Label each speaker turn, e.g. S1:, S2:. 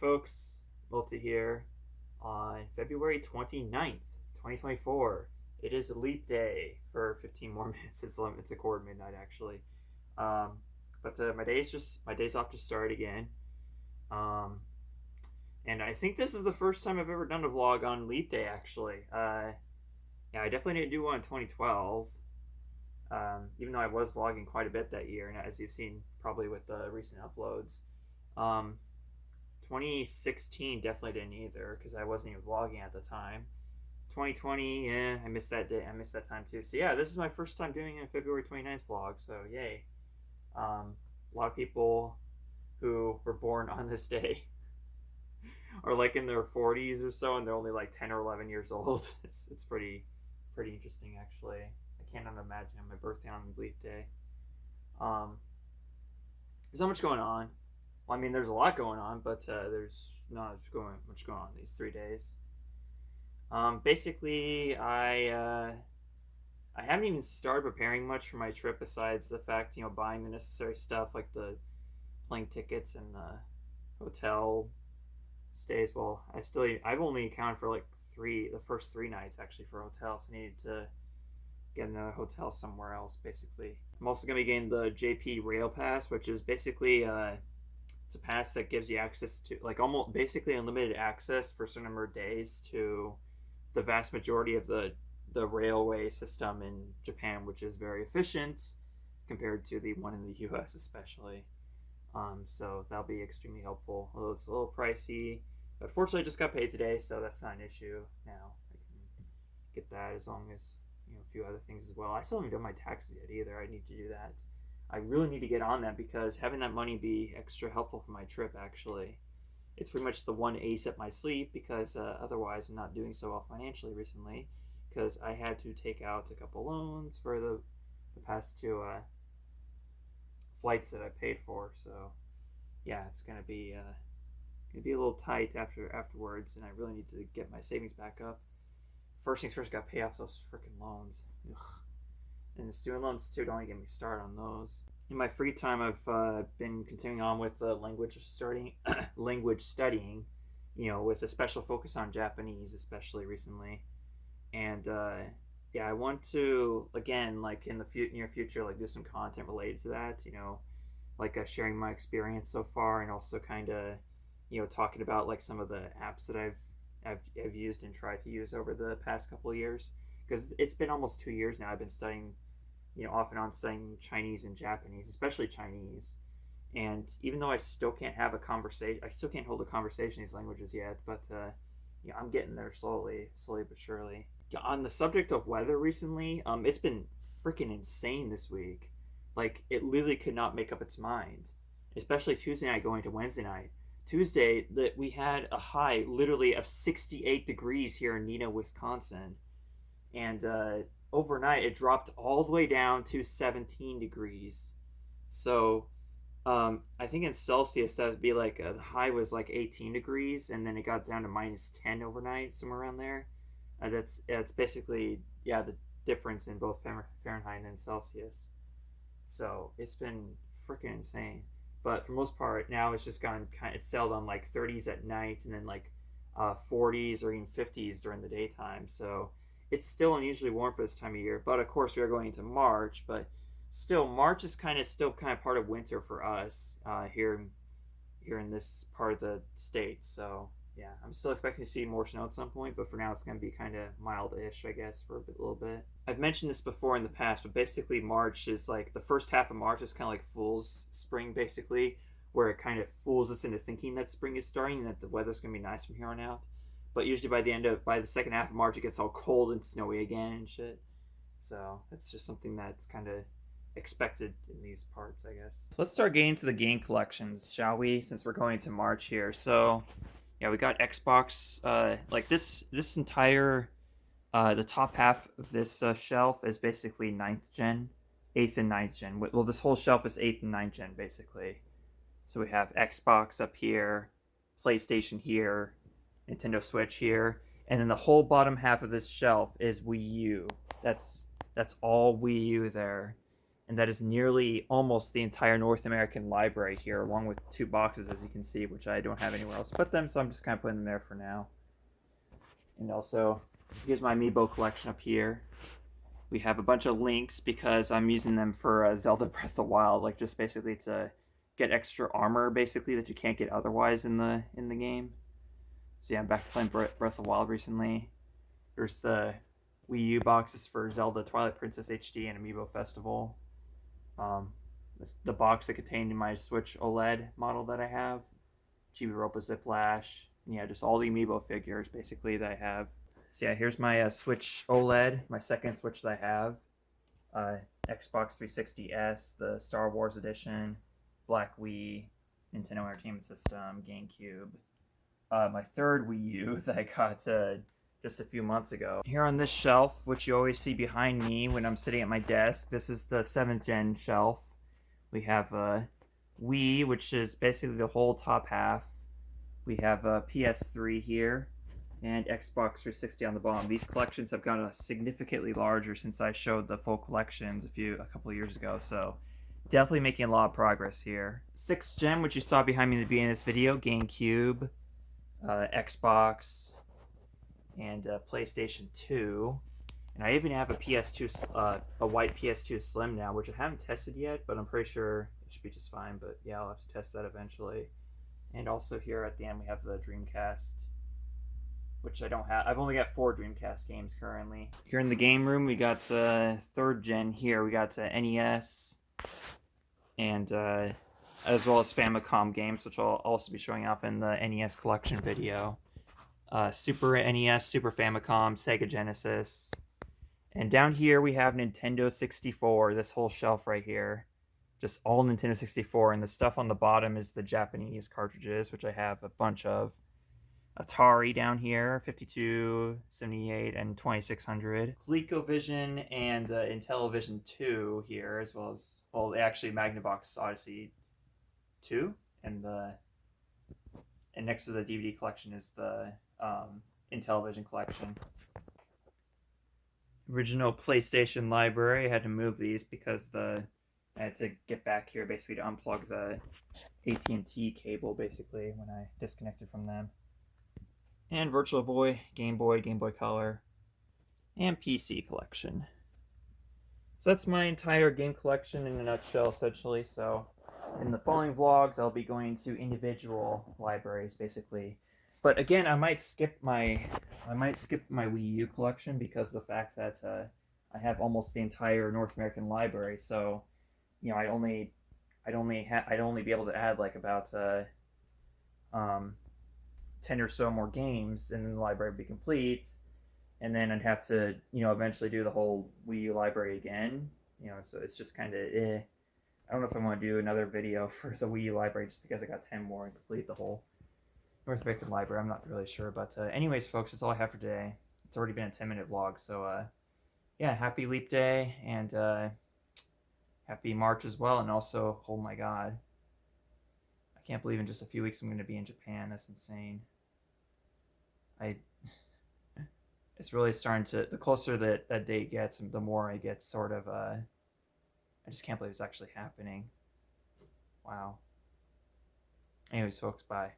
S1: folks, Multi here on February 29th, 2024. It is a leap day for 15 more minutes. It's a quarter midnight actually. Um, but my day's off to start again. Um, and I think this is the first time I've ever done a vlog on leap day actually. Yeah, I definitely didn't do one in 2012. Even though I was vlogging quite a bit that year, and as you've seen probably with the recent uploads. Um, 2016 definitely didn't either because I wasn't even vlogging at the time. 2020, yeah, I missed that day. I missed that time too. So yeah, this is my first time doing a February 29th vlog. So yay! A lot of people who were born on this day are like in their 40s or so, and they're only like 10 or 11 years old. It's pretty interesting actually. I can't even imagine my birthday on Leap Day. Um, there's not much going on. Well, I mean, there's a lot going on, but there's not much going on these 3 days. Basically, I haven't even started preparing much for my trip besides the fact buying the necessary stuff like the plane tickets and the hotel stays. Well, I've only accounted for like the first 3 nights actually for hotels. I needed to get in a hotel somewhere else basically. I'm also gonna be getting the JP Rail Pass, which is basically it's a pass that gives you access to like almost basically unlimited access for a certain number of days to the vast majority of the railway system in Japan, which is very efficient compared to the one in the U.S. especially. So that'll be extremely helpful. Although it's a little pricey, but fortunately, I just got paid today, so that's not an issue now. I can get that as long as a few other things as well. I still haven't done my taxes yet either. I need to do that. I really need to get on that because having that money be extra helpful for my trip actually. It's pretty much the one ace up my sleeve because otherwise I'm not doing so well financially recently because I had to take out a couple loans for the past two flights that I paid for. So yeah, it's gonna be a little tight afterwards, and I really need to get my savings back up. First things first, got to pay off those freaking loans. Ugh. And the student loans too. Don't even get me started on those. In my free time, I've been continuing on with language studying, with a special focus on Japanese, especially recently. And yeah, I want to again, like in the near future, like do some content related to that. Like sharing my experience so far, and also kind of, talking about like some of the apps that I've used and tried to use over the past couple of years because it's been almost 2 years now. I've been studying, off and on studying Chinese and Japanese, especially Chinese. And even though I still can't have a conversation, I still can't hold a conversation in these languages yet. But I'm getting there slowly but surely. On the subject of weather recently, it's been freaking insane this week. Like it literally could not make up its mind, especially Tuesday night going to Wednesday night. Tuesday, that we had a high literally of 68 degrees here in Neenah, Wisconsin, and overnight it dropped all the way down to 17 degrees. So I think in Celsius that would be like the high was like 18 degrees, and then it got down to -10 overnight, somewhere around there. That's basically the difference in both Fahrenheit and Celsius. So it's been freaking insane. But for most part, now it's just it's settled on like 30s at night, and then like 40s or even 50s during the daytime. So it's still unusually warm for this time of year. But of course, we are going into March. But still, March is still part of winter for us here in this part of the state. So yeah, I'm still expecting to see more snow at some point, but for now it's going to be kind of mild-ish, I guess, for a little bit. I've mentioned this before in the past, but basically March is like the first half of March is kind of like fool's spring, basically, where it kind of fools us into thinking that spring is starting and that the weather's going to be nice from here on out. But usually by the second half of March, it gets all cold and snowy again and shit. So that's just something that's kind of expected in these parts, I guess. So let's start getting into the game collections, shall we? Since we're going to March here, so. Yeah, we got Xbox. Like this entire the top half of this shelf is basically 9th gen, 8th and 9th gen. Well, this whole shelf is 8th and 9th gen basically. So we have Xbox up here, PlayStation here, Nintendo Switch here, and then the whole bottom half of this shelf is Wii U. That's all Wii U there, and that is nearly almost the entire North American library here, along with 2 boxes, as you can see, which I don't have anywhere else to put them, so I'm just kind of putting them there for now. And also, here's my Amiibo collection up here. We have a bunch of links because I'm using them for Zelda Breath of the Wild, like just basically to get extra armor, basically, that you can't get otherwise in the game. So yeah, I'm back to playing Breath of the Wild recently. There's the Wii U boxes for Zelda Twilight Princess HD and Amiibo Festival. The box that contained my Switch OLED model that I have. Chibi-Robo Ziplash. Yeah, just all the Amiibo figures, basically, that I have. So yeah, here's my Switch OLED, my second Switch that I have. Xbox 360S, the Star Wars Edition, Black Wii, Nintendo Entertainment System, GameCube. My third Wii U that I got just a few months ago. Here on this shelf, which you always see behind me when I'm sitting at my desk, this is the 7th gen shelf. We have a Wii, which is basically the whole top half. We have a PS3 here, and Xbox 360 on the bottom. These collections have gotten significantly larger since I showed the full collections a couple of years ago, so definitely making a lot of progress here. 6th gen, which you saw behind me in the beginning of this video, GameCube, Xbox, and PlayStation 2. And I even have a PS2, a white PS2 Slim now, which I haven't tested yet, but I'm pretty sure it should be just fine. But yeah, I'll have to test that eventually. And also here at the end we have the Dreamcast, which I don't have. I've only got 4 Dreamcast games currently. Here in the game room we got 3rd gen here. We got NES, and as well as Famicom games, which I'll also be showing off in the NES collection video. Super NES, Super Famicom, Sega Genesis. And down here we have Nintendo 64, this whole shelf right here. Just all Nintendo 64, and the stuff on the bottom is the Japanese cartridges, which I have a bunch of. Atari down here, 52, 78, and 2600. ColecoVision and Intellivision 2 here, as well as, well, actually Magnavox Odyssey 2, and next to the DVD collection is the Intellivision collection. Original PlayStation library. I had to move these because I had to get back here basically to unplug the AT&T cable basically when I disconnected from them. And Virtual Boy, Game Boy Color, and PC collection. So that's my entire game collection in a nutshell, essentially. So in the following vlogs, I'll be going to individual libraries, basically. But again, I might skip my Wii U collection because of the fact that I have almost the entire North American library. So, you know, I'd only be able to add like about 10 or so more games, and then the library would be complete. And then I'd have to, you know, eventually do the whole Wii U library again. You know, so it's just kind of I don't know if I want to do another video for the Wii U library just because I got 10 more and complete the whole North American library. I'm not really sure. But anyways, folks, that's all I have for today. It's already been a 10-minute vlog. So, yeah, happy Leap Day, and happy March as well. And also, oh my God, I can't believe in just a few weeks I'm going to be in Japan. That's insane. It's really starting to, the closer that date gets, the more I get sort of, I just can't believe it's actually happening. Wow. Anyways, folks, bye.